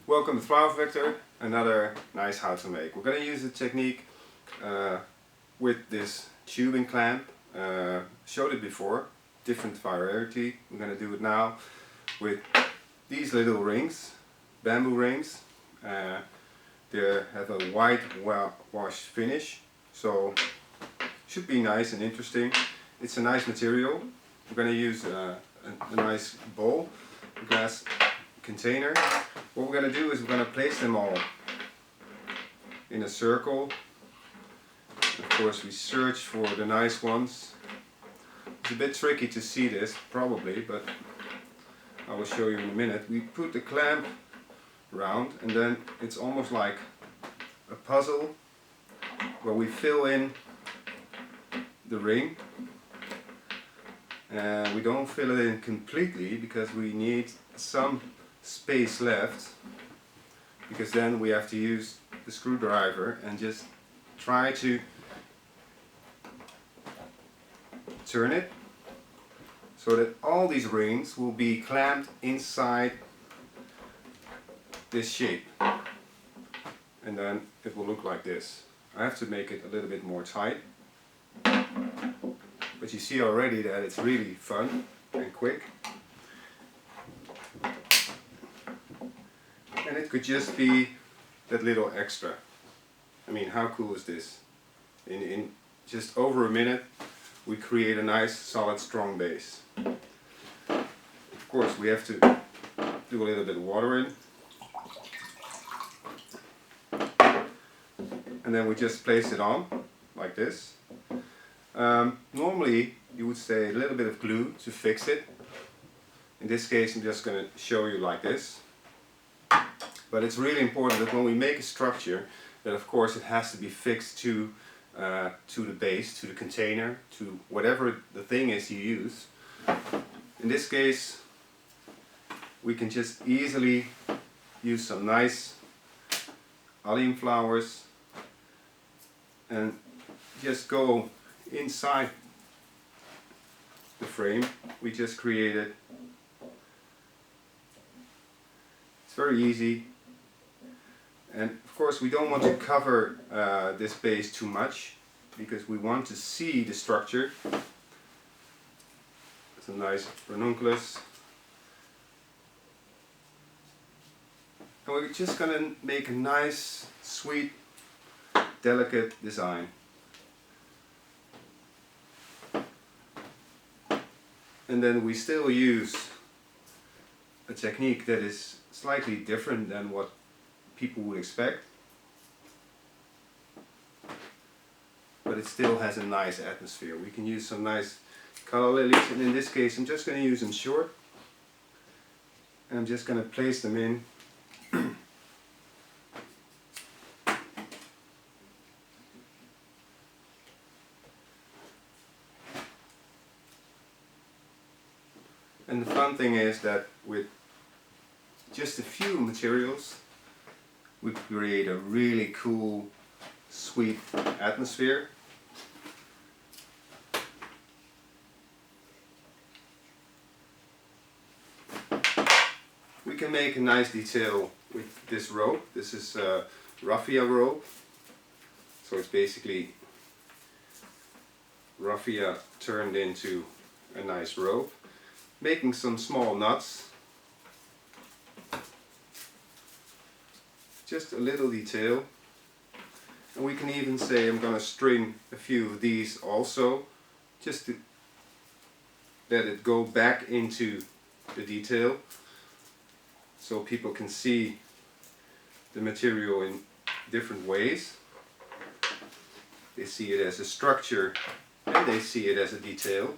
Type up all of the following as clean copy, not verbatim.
Welcome to Flower Vector, another nice how to make. We're going to use a technique with this tubing clamp. Showed it before, different variety. We're going to do it now with these little rings, bamboo rings. They have a white wash finish, so should be nice and interesting. It's a nice material. We're going to use a nice bowl, a glass container. What we're going to do is we're going to place them all in a circle. Of course, we search for the nice ones. It's a bit tricky to see this probably, but I will show you in a minute. We put the clamp round and then it's almost like a puzzle where we fill in the ring. And we don't fill it in completely because we need some space left, because then we have to use the screwdriver and just try to turn it so that all these rings will be clamped inside this shape, and then it will look like this. I have to make it a little bit more tight, but you see already that it's really fun and quick. And it could just be that little extra. I mean, how cool is this? In just over a minute we create a nice solid strong base. Of course we have to do a little bit of water in, and then we just place it on like this. Normally you would say a little bit of glue to fix it. In this case I'm just going to show you like this. But it's really important that when we make a structure, that of course it has to be fixed to the base, to the container, to whatever the thing is you use. In this case we can just easily use some nice allium flowers and just go inside the frame we just created. It's very easy. And of course we don't want to cover this base too much, because we want to see the structure. It's a nice ranunculus. And we're just going to make a nice, sweet, delicate design. And then we still use a technique that is slightly different than what people would expect, but it still has a nice atmosphere. We can use some nice color lilies, and in this case I'm just going to use them short, and I'm just going to place them in. And the fun thing is that with just a few materials we create a really cool, sweet atmosphere. We can make a nice detail with this rope. This is raffia rope. So it's basically raffia turned into a nice rope. Making some small knots. Just a little detail, and we can even say I'm going to string a few of these also, just to let it go back into the detail, so people can see the material in different ways. They see it as a structure and they see it as a detail.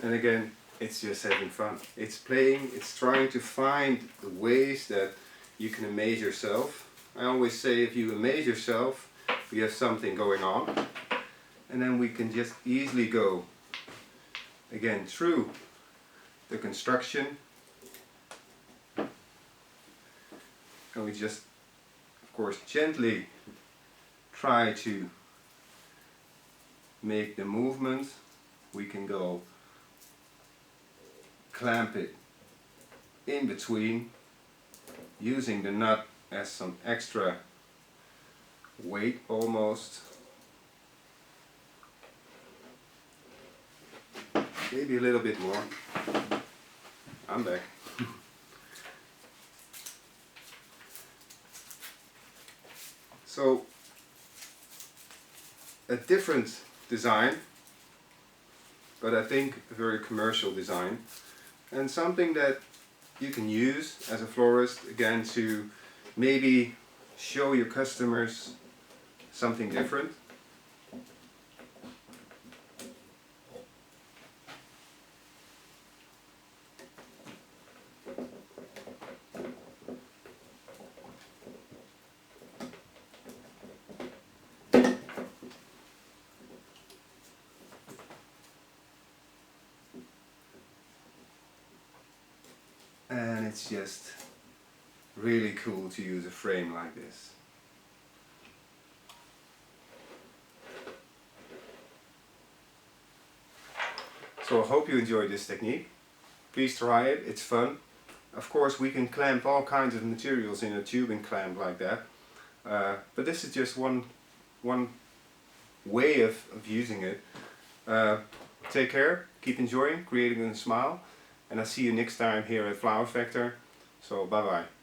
And again, it's just having fun. It's playing, it's trying to find the ways that you can amaze yourself. I always say if you amaze yourself, you have something going on. And then we can just easily go again through the construction. And we just, of course, gently try to make the movement, we can go clamp it in between, using the nut as some extra weight almost. Maybe a little bit more. I'm back. So, a different design, but I think a very commercial design, and something that you can use as a florist again to maybe show your customers something different. And it's just really cool to use a frame like this. So I hope you enjoyed this technique. Please try it, it's fun. Of course we can clamp all kinds of materials in a tubing clamp like that. But this is just one way of using it. Take care, keep enjoying, creating a smile. And I'll see you next time here at Flower Factor. So bye bye.